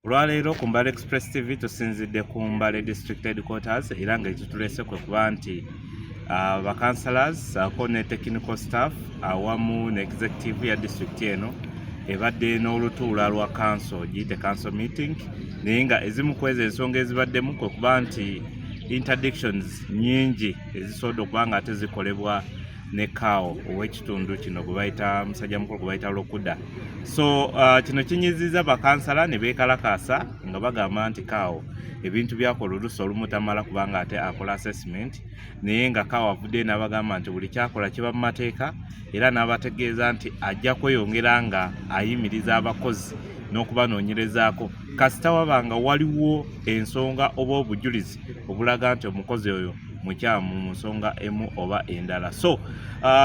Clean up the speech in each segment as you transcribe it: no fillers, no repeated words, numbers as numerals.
Olwaleero ku Mbale Express TV tusinzidde ku Mbale District Headquarters era nga ekituleese kwe kuba nti ba councillors ako ne technical staff awamu ne executive ya district eno ebadde n'olutuula lwa council giyite council meeting naye nga ezimu ku ezo ensonga ezibaddemu kwe kuba nti interdictions nyingi ezisobodde okuba nga ate zikolebwa ne CAO ow'ekitundu kino gwe bayita musajja mukulu gwe bayita Lokuda. So kino kinyiziza bakansala ne beekalakaasa nga bagamba nti CAO ebintu byakola oluusi olumutamala kubanga ate akola assessment naye nga CAO avudde n'abagamba nti buli kyakola kiba mu mateeka era n'abategeeza nti ajja kweyongera nga ayimiriza abakozi n'okubanoonyerezaako kasita wabanga waliwo ensonga oba obujulizi obulaga nti omukozi oyo mukyamu mu nsonga emu oba endala. So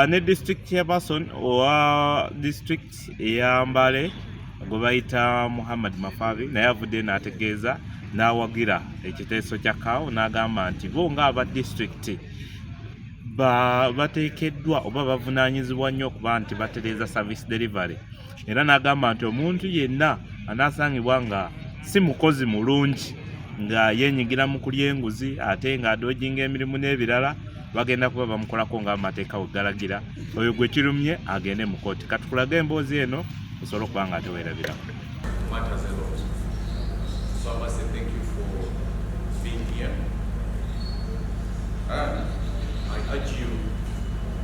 ne district chairperson owa district eya Mbale gwe bayita Muhammad Mafavi naye avudde n'ategeeza n'awagira ekiteeso kya CAO n'agamba nti bo ng'aba district bateekeddwa oba bavunaanyizibwa nnyo okuba nti batereeza service delivery era n'agamba nti omuntu yenna anaasangibwa nga si mukozi mulungi nga yenyigira mu kulya enguzi ate nga adojinga emirimu n'ebirala bagenda kuba bamukolako ng'amateeka bwe galagira oyo gwe kirumye agende mu kooti. Katukulage emboozi eno osobola okuba nga ate weerabirako. So I must say thank you for being here. I urge you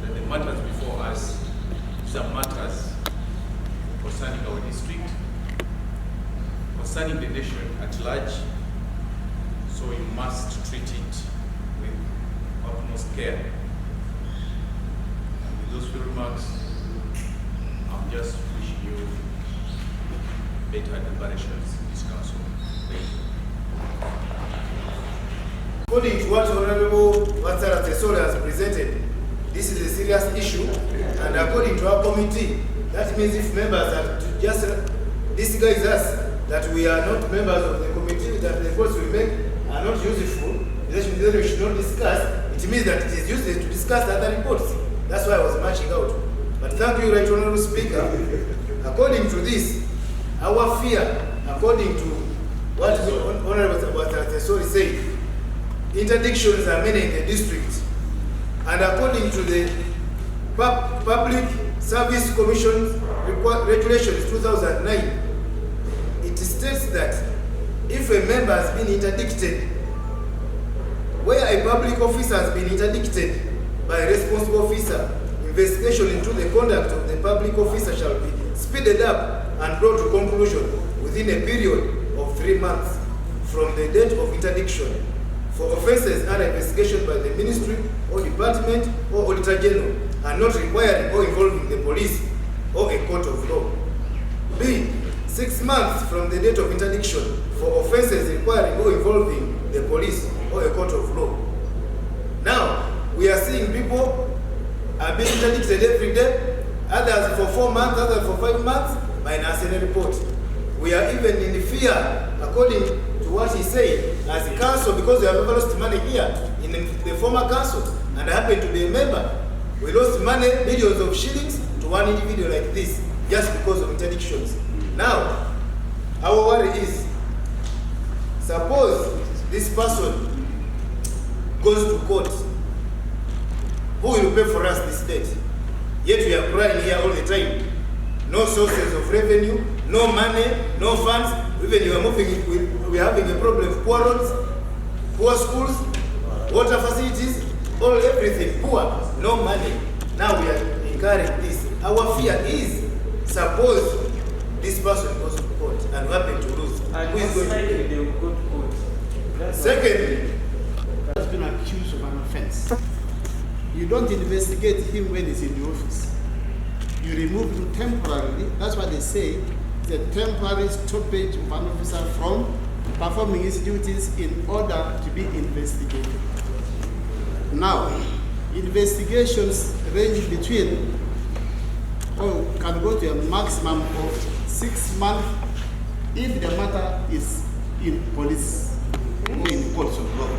that the matters before us, some matters concerning our district, concerning the nation at large, so you must treat it with utmost care. And with those few remarks, I'm just wishing you better deliberations in this council. Thank you. According to what Honorable Watsara Tesoro has presented, this is a serious issue, and according to our committee, that means if members are to just disguise us that we are not members of the committee, that the reports we make are not useful, then we should not discuss. It means that it is useless to discuss other reports. That's why I was marching out. But thank you, Right Honorable Speaker. According to this, our fear, according to what Honorable Watsara Tesoro said, interdictions are many in the district, and according to the Public Service Commission Regulations 2009, it states that if a member has been interdicted, where a public officer has been interdicted by a responsible officer, investigation into the conduct of the public officer shall be speeded up and brought to conclusion within a period of 3 months from the date of interdiction for offences under investigation by the ministry or department or auditor general and not requiring or involving the police or a court of law. B. 6 months from the date of interdiction for offences requiring or involving the police or a court of law. Now, we are seeing people are being interdicted every day, others for 4 months, others for 5 months, by an national report. We are even in fear, according to what he said, as a council, because we have never lost money here in the former council, and I happen to be a member. We lost money, millions of shillings, to one individual like this, just because of interdictions. Now, our worry is, suppose this person goes to court, who will pay for us this debt? Yet we are crying here all the time. No sources of revenue, no money, no funds. Even you are moving, we are having a problem of poor roads, poor schools, water facilities, all everything, poor, no money. Now we are incurring this. Our fear is, suppose this person goes to court and happen to lose. Who is going to pay? Secondly, has been accused of an offense. You don't investigate him when he's in the office. You remove him temporarily. That's what they say. The temporary stoppage of an officer from performing his duties in order to be investigated. Now, investigations range between, or can go to a maximum of 6 months if the matter is in police or in courts of law.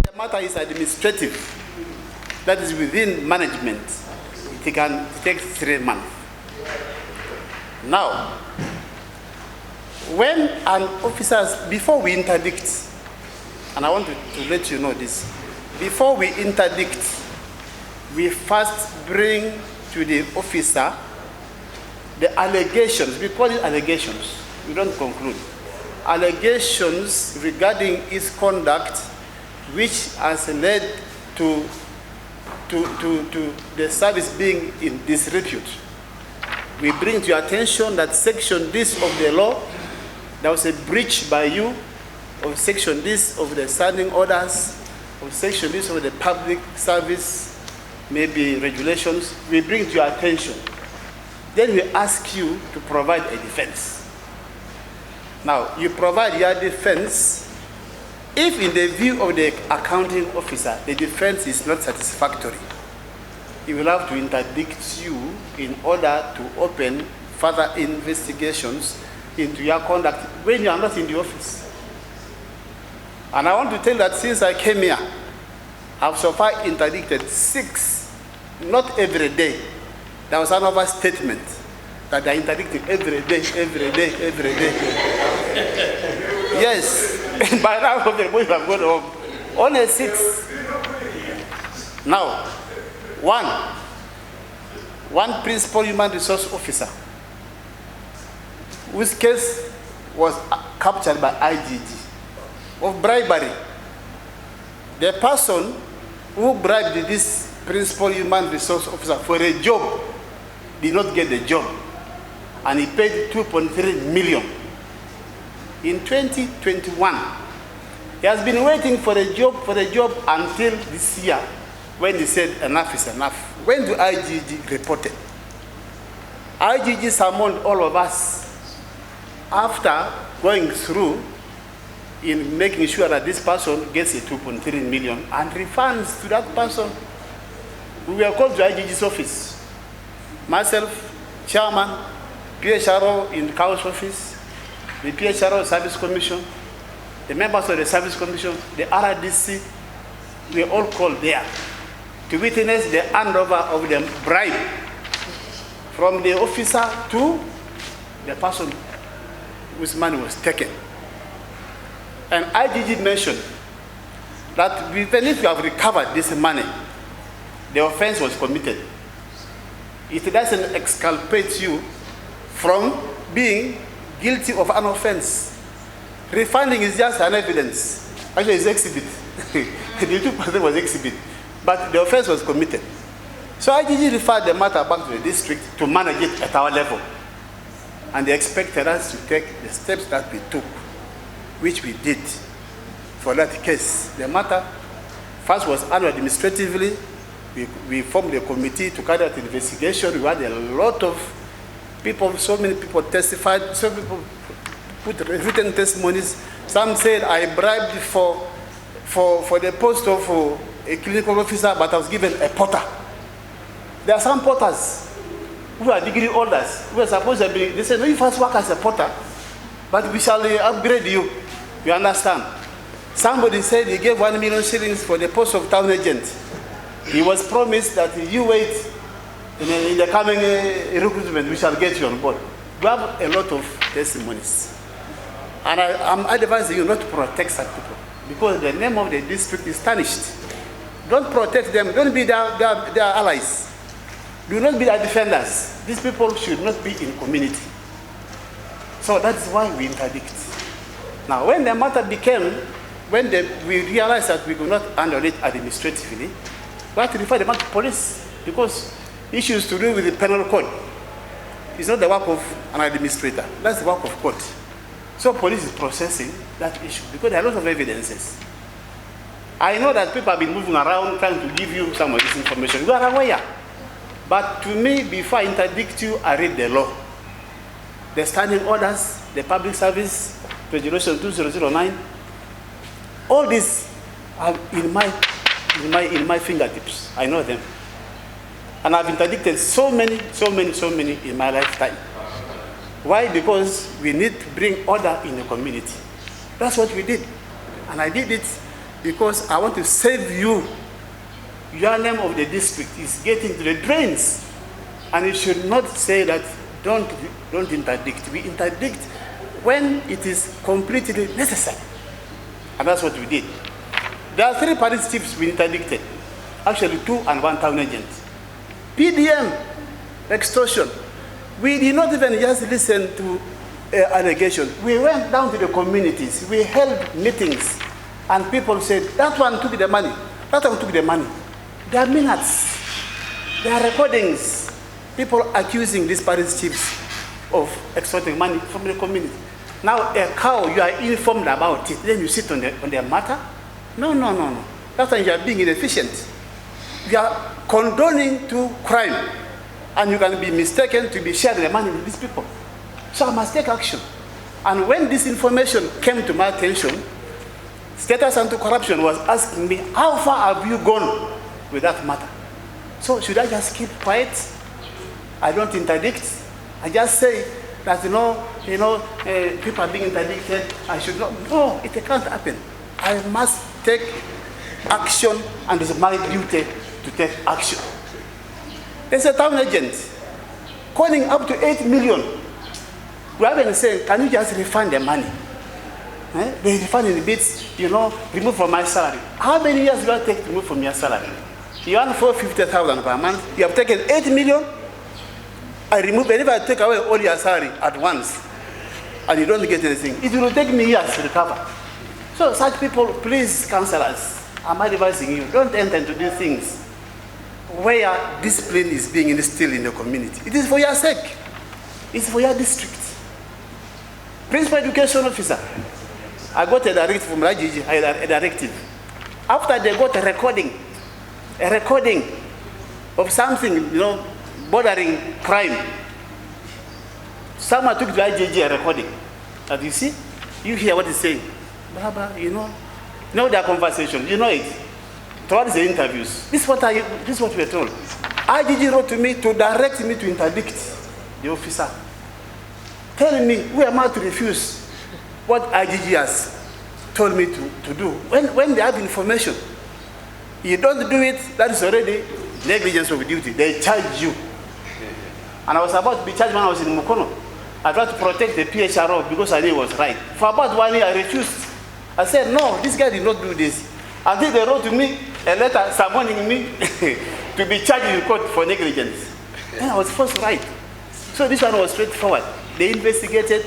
The matter is administrative, that is within management. It can take 3 months. Now, when an officer, before we interdict, and I want to let you know this, before we interdict, we first bring to the officer the allegations. We call it allegations. We don't conclude. Allegations regarding his conduct, which has led to the service being in disrepute. We bring to your attention that section this of the law, there was a breach by you of section this of the standing orders, of section this of the public service, maybe regulations. We bring to your attention. Then we ask you to provide a defense. Now, you provide your defense. If in the view of the accounting officer, the defense is not satisfactory, he will have to interdict you in order to open further investigations into your conduct when you are not in the office. And I want to tell you that since I came here, I've so far interdicted 6, not every day. There was an overstatement that I interdicted every day. Yes, by now the boys have gone home. Only 6. Now, one principal human resource officer whose case was captured by IGG of bribery. The person who bribed this principal human resource officer for a job did not get the job, and he paid 2.3 million. In 2021, he has been waiting for a job until this year, when he said enough is enough. When the IGG reported, IGG summoned all of us after going through in making sure that this person gets a 2.3 million and refunds to that person. We were called to IGG's office. Myself, chairman, PHRO in the CAO's office, the PHRO Service Commission, the members of the Service Commission, the RDC, we were all called there to witness the handover of the bribe from the officer to the person whose money was taken. And IGG mentioned that even if you have recovered this money, the offense was committed. It doesn't exculpate you from being guilty of an offense. Refunding is just an evidence. Actually, it's exhibit. The 2% was exhibit. But the offense was committed. So IGG referred the matter back to the district to manage it at our level. And they expected us to take the steps that we took, which we did for that case. The matter first was handled administratively. We formed a committee to carry out the investigation. We had a lot of people, so many people testified, so people put written testimonies. Some said, I bribed for the post of a clinical officer, but I was given a porter. There are some porters who are degree holders who are supposed to be, they said, no, you first work as a porter, but we shall upgrade you. You understand? Somebody said he gave 1 million shillings for the post of town agent. He was promised that you wait in the coming recruitment, we shall get you on board. We have a lot of testimonies. And I'm advising you not to protect such people, because the name of the district is tarnished. Don't protect them. Don't be their allies. Do not be their defenders. These people should not be in community. So that's why we interdict. Now, when the matter became, we realized that we could not handle it administratively, we had to refer the matter to police, because issues to do with the penal code is not the work of an administrator. That's the work of court. So police is processing that issue because there are lots of evidences. I know that people have been moving around trying to give you some of this information. You are aware. But to me, before I interdict you, I read the law. The standing orders, the public service, Regulation 2009, all these are in my fingertips. I know them. And I've interdicted so many in my lifetime. Why? Because we need to bring order in the community. That's what we did. And I did it because I want to save you. Your name of the district is getting to the drains. And you should not say that don't interdict. We interdict when it is completely necessary. And that's what we did. There are 3 police chiefs we interdicted. Actually 2 and 1 town agent. PDM, extortion. We did not even just listen to allegations. We went down to the communities. We held meetings. And people said, that one took the money. That one took the money. There are minutes. There are recordings. People accusing these police chiefs of extorting money from the community. Now a CAO, you are informed about it. Then you sit on their matter? No. That's why you are being inefficient. You are condoning to crime. And you can be mistaken to be sharing the money with these people. So I must take action. And when this information came to my attention, Status Anti-Corruption was asking me, how far have you gone with that matter? So should I just keep quiet? I don't interdict. I just say that, people are being interdicted. I should not. No, it can't happen. I must take action, and it's my duty to take action. There's a town agent calling up to 8 million. We have been saying, can you just refund the money? They refund in bits, remove from my salary. How many years will it take to remove from your salary? You earn 450,000 per month. You have taken 8 million. I remove, and if I take away all your salary at once, and you don't get anything, it will take me years to recover. So such people, please, councillors, I'm advising you, don't enter into these things where discipline is being instilled in the community. It is for your sake. It's for your district. Principal Education Officer, I got a directive from IGG, a directive. After they got a recording of something, bordering crime. Someone took to IGG a recording. And you see, you hear what he's saying. Baba, their conversation, it. Towards the interviews. This is what we are told. IGG wrote to me to direct me to interdict the officer. Telling me, who am I to refuse what IGG has told me to do? When they have information, you don't do it, that is already negligence of duty. They charge you. And I was about to be charged when I was in Mukono. I tried to protect the PHRO because I knew it was right. For about 1 year, I refused. I said, no, this guy did not do this. Until they wrote to me a letter summoning me to be charged in court for negligence. Then I was forced right. So this one was straightforward. They investigated,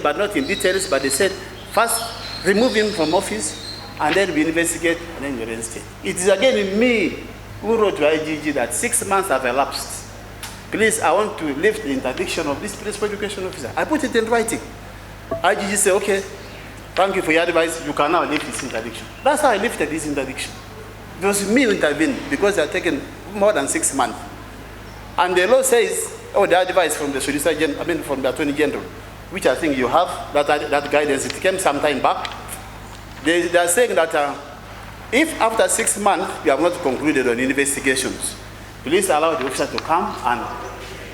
but not in details, but they said, first remove him from office, and then we investigate, and then we reinstate. It is again me who wrote to IGG that 6 months have elapsed. Please, I want to lift the interdiction of this principal education officer. I put it in writing. IGG said, okay, thank you for your advice, you can now lift this interdiction. That's how I lifted this interdiction. It was me who intervened because they had taken more than 6 months. And the law says, the advice from the Solicitor General, from the Attorney General, which I think you have, that guidance, it came some time back. They are saying that if after 6 months you have not concluded on investigations, please allow the officer to come and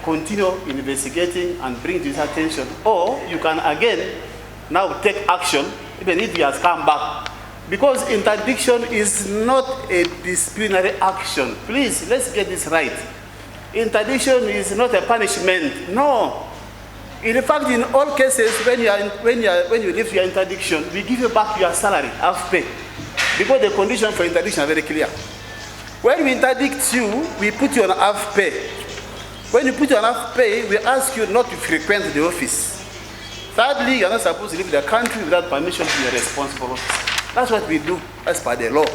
continue investigating and bring to his attention, or you can again now take action, even if he has come back. Because interdiction is not a disciplinary action. Please, let's get this right. Interdiction is not a punishment. No. In fact, in all cases, when you lift your interdiction, we give you back your salary, half pay. Because the conditions for interdiction are very clear. When we interdict you, we put you on half pay. When you put you on half pay, we ask you not to frequent the office. Thirdly, you're not supposed to leave the country without permission from your responsible officer. That's what we do as per the law.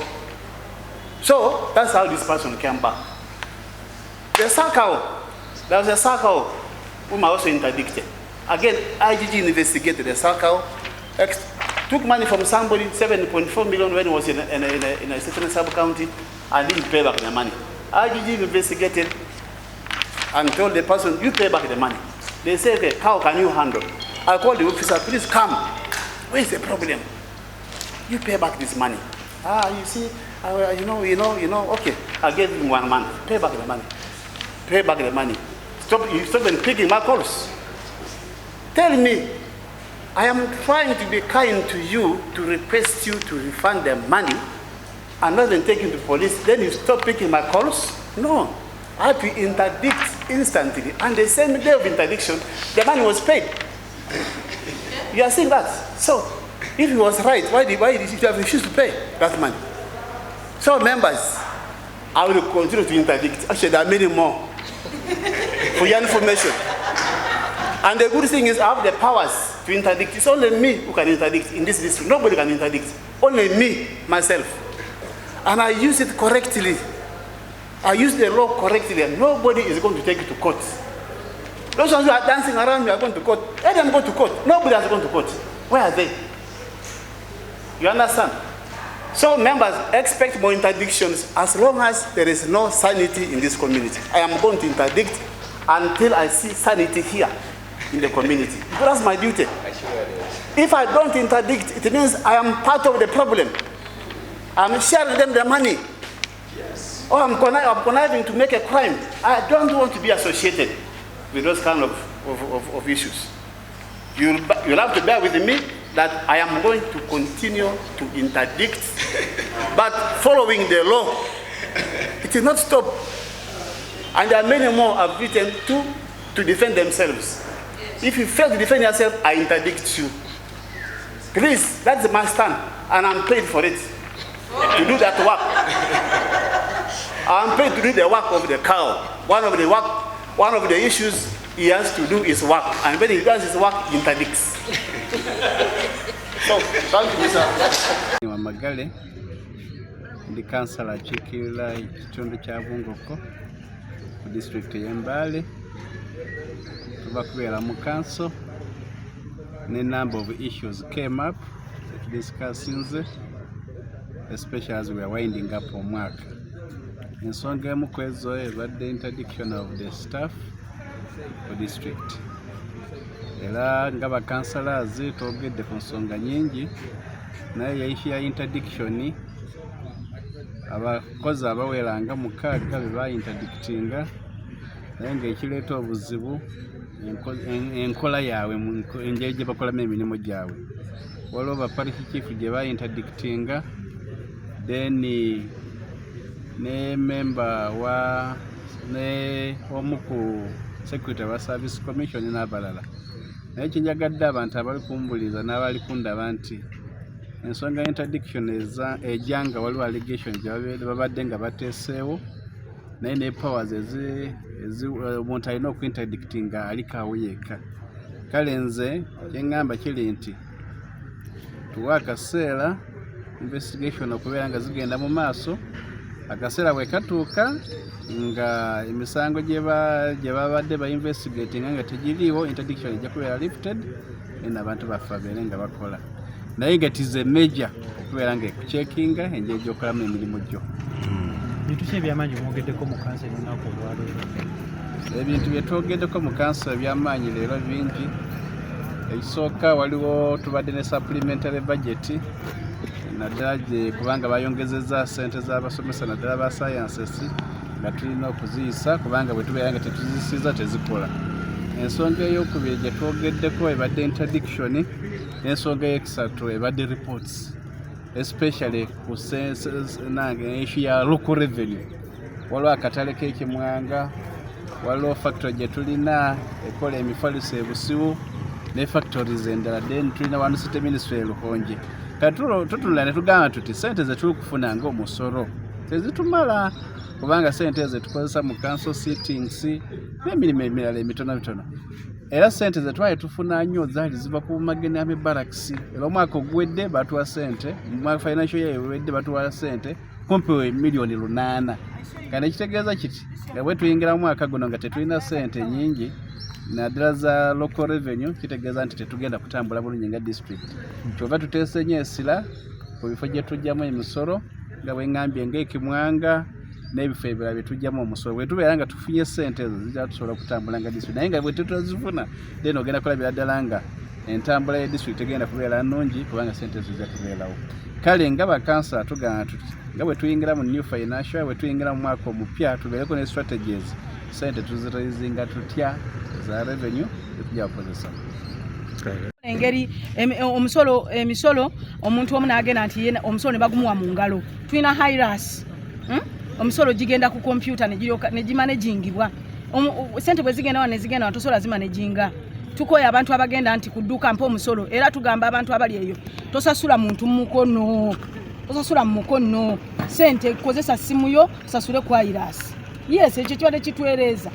So, that's how this person came back. The CAO, there was a CAO whom I also interdicted. Again, IGG investigated the CAO, took money from somebody, 7.4 million when he was in a certain sub-county, and didn't pay back the money. IGG investigated and told the person, you pay back the money. They said, okay, how can you handle? I called the officer, please come. Where is the problem? You pay back this money. You see, okay. I gave him 1 month. Pay back the money. Pay back the money. Stop picking my calls. Tell me, I am trying to be kind to you to request you to refund the money and not then take you to police. Then you stop picking my calls? No. I have to interdict instantly. And the same day of interdiction, the money was paid. You are seeing that. So, if he was right, why did you have refused to pay that money? So, members, I will continue to interdict. Actually, there are many more for your information. And the good thing is, I have the powers to interdict. It's only me who can interdict in this district. Nobody can interdict. Only me, myself. And I use it correctly. I use the law correctly, and nobody is going to take it to court. Those ones who are dancing around me are going to court. Let them go to court. Nobody has gone to court. Where are they? You understand? So members, expect more interdictions as long as there is no sanity in this community. I am going to interdict until I see sanity here in the community. That's my duty. If I don't interdict, it means I am part of the problem. I'm sharing them the money. Yes. Or I'm conniving to make a crime. I don't want to be associated with those kind of issues. You'll have to bear with me that I am going to continue to interdict, but following the law. It will not stop. And there are many more I've written to defend themselves. If you fail to defend yourself, I interdict you. Please, that's my stand, and I'm paid for it, to do that work. I'm paid to do the work of the CAO. One of the issues he has to do is work, and when he does his work, he interdicts. So, thank you, sir. Magale, the councillor Chikila Kitundu kya Bungoko, district y'Embale. Tuba mu council, a number of issues came up that discussing, especially as we are winding up omwaka. Ensonga emu kwezo ebadde interdiction of the staff for district. Era nga ba councillors twogedde ku nsonga nyingi, naye yaishi ya interdiction abakozi abaweranga mukaaga be ba interdictinga, naye ng'ekireeta obuzibu enkola yaabwe engeri gye bakolamu emirimu gyabwe. Waliwo ba parish chief gye ba interdictinga, then ne member wa ne omu ku secretary wa service commission n'abalala. Naye kinjagadde abantu abali kumbuliza n'abali kundaba nti ensonga interdiction ejanga waliwo allegation gye babadde nga bateeseewo, naye ne powers omuntu alina okuinterdictinga alikaawo yekka. Kale nze kyeŋŋamba kiri nti tuwa akaseera investigation okubeera nga zigenda mu maaso, akaseera bwe katuuka nga emisango gye babadde ba investigating nga tegiriiwo, interdiction ejja kubeera lifted, n'abantu baffe babeere nga bakola. Naye nga tize major okubeera nga ekucheckinga engeri gy'okolamu emirimu gyo. Bintu ki ebyamaanyi mwogeddeko mu kansa olunaku olwaleero? Ebintu bye twogeddeko mu kansa ebyamaanyi leero bingi. Ekisooka waliwo tubadde ne supplementary budget naddala kubanga bayongezezza ssente z'abasomesa naddala ba sciences nga tulina okuziyisa kubanga bwe tubeera nga tetuziyisizza tezikola. Ensonga ey'okubiri gye twogeddeko ebadde interdiction, n'ensonga ey'ekusatu ebadde reports, especially ku issue ya local revenue. Waliwo akatale k'ekimwanga, waliwo factory gye tulina ekola emifaliso e Busiwu ne factories endala, then tulina wano city ministry e Lukonje. Tutula ne tugamba tuti ssente ze tuli kufuna ng'omusolo tezitumala kubanga ssente ze tukozesa mu council sittings n'emirimu emirala emitono. Era ssente ze twali tufuna nnyo zaali ziva ku mageni ame barracks. Era omwaka oguwedde batuwa ssente, mu financial year ewedde batuwa ssente kumpi milioni 8. Kandi ekitegeeza kiti nga bwe tuyingira mu mwaka guno nga tetulina ssente nnyingi naddala za local revenue, kitegeeza nti tetugenda kutambula bulungi nga district. Kyova tuteese nnyo essira ku bifo gye tujjamu emisolo nga bwe ŋŋambye ng'ekimwanga n'ebifo ebirala bye tujjamu omusolo. Bwe tubeera nga tufunye ssente ezo zijja tusobola kutambula nga district, naye nga bwe tutazifuna then ogenda kulabira ddala nga entambula ya district egenda kubeera nnungi kubanga ssente ezo zijja kubeerawo. Kale nga bakansala tugamba tuti nga bwe tuyingira mu new financial, bwe tuyingira mu mwaka omupya tubeereko ne strategies ssente tuzirayizinga tutya za revenue etujja kukozesa. Engeri emisolo omuntu omu n'agenda nti omusolo ne bagumuwa mu ngalo. Tulina hiras omusolo gigenda ku computer ne gimanagingibwa. Sente bwe zigenda wano ne zigenda wano tosobola zimanajinga. tukoya abantu abagenda nti kudduka mpa omusolo era tugamba abantu abali eyo tosasula muntu mukono tosasula mukono sente kozesa simu yo sasule kwa irasi yes ekyo kyode kitwereza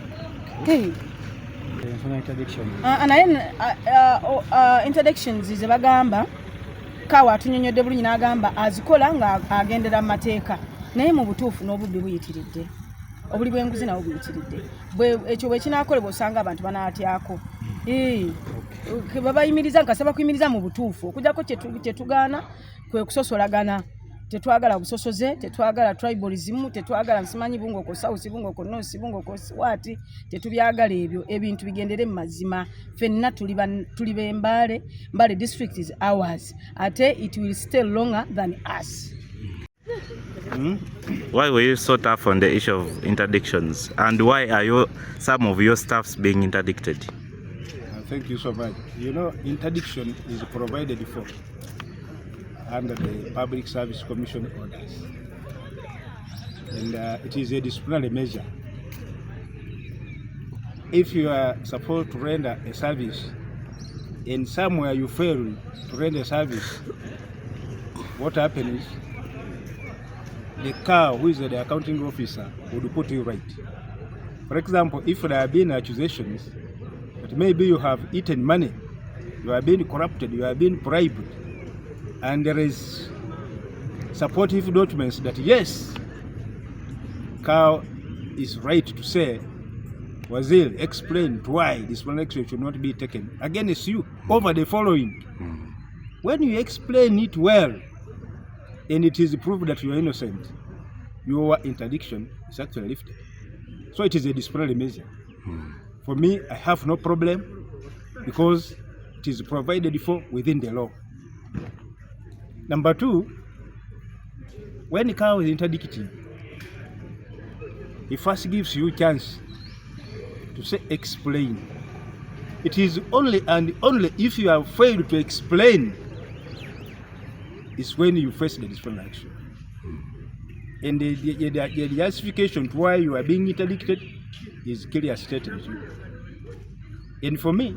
interdictions ze bagamba CAO atunyonyodde bulungi n'agamba azikola nga agendera mu mateeka naye mu butuufu n'obubbi buyitiridde obuli bw'enguzi nawo buyitiridde ekyo bwe kinaakolebwa osanga abantu banaatyako babayimiriza nkasaba kuyimiriza mu butuufu okujjako kyetugaana kwe kusosolagana tetwagala busosoze tetwagala tribalism tetwagala nsimanyi bungoko south bungoko north bungoko swati tetubyagala ebyo ebintu bigendere mu mazima fenna tuli bembale mbale district is ours ate it will stay longer than us. Why were you so tough on the issue of interdictions, and why are some of your staffs being interdicted? Thank you so much. You know, interdiction is provided for under the Public Service Commission orders, and it is a disciplinary measure. If you are supposed to render a service and somewhere you fail to render a service, what happens is the CAO, who is the accounting officer, would put you right. For example, if there have been accusations that maybe you have eaten money, you have been corrupted, you have been bribed, and there is supportive documents that yes, CAO is right to say, Wazir explained why disciplinary action should not be taken against you over the following. When you explain it well, and it is proved that you are innocent, your interdiction is actually lifted. So it is a disciplinary measure. For me, I have no problem because it is provided for within the law. Number two, when CAO is interdicting, it first gives you a chance to say explain. It is only and only if you have failed to explain is when you face the disciplinary action. And the justification to why you are being interdicted is clearly stated. And for me,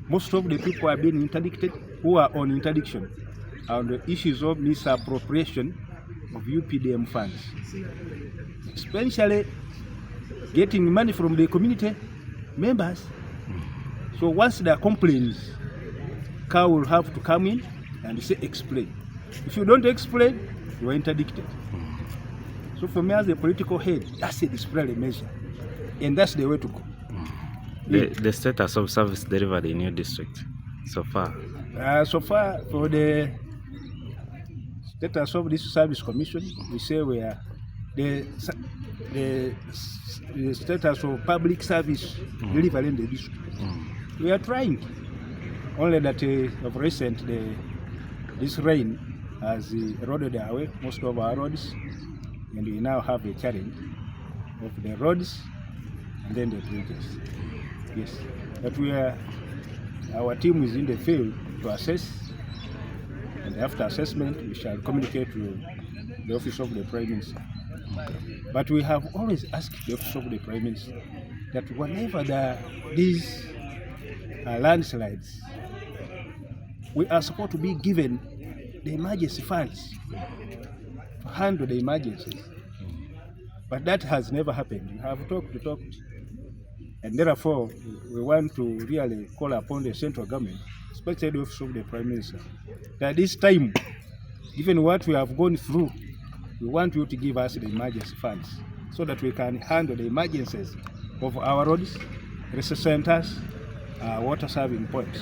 most of the people who are being interdicted, who are on interdiction, are on the issues of misappropriation of UPDM funds, especially getting money from the community members. So once there are complaints, CAO will have to come in and say explain. If you don't explain, you are interdicted. So for me as a political head, that's a disciplinary measure, and that's the way to go. The status of service delivery in your district so far? So far, for the status of this service commission, we say we are the status of public service delivery in the district. We are trying, only that of recent this rain has eroded away most of our roads, and we now have a challenge of the roads and then the bridges. Yes, but our team is in the field to assess, and after assessment we shall communicate to the Office of the Prime Minister. But we have always asked the Office of the Prime Minister that whenever these landslides, we are supposed to be given the emergency funds to handle the emergencies. But that has never happened. We have talked, and therefore we want to really call upon the central government, especially the Office of the Prime Minister, that this time, given what we have gone through, we want you to give us the emergency funds so that we can handle the emergencies of our roads, research centers, water serving points.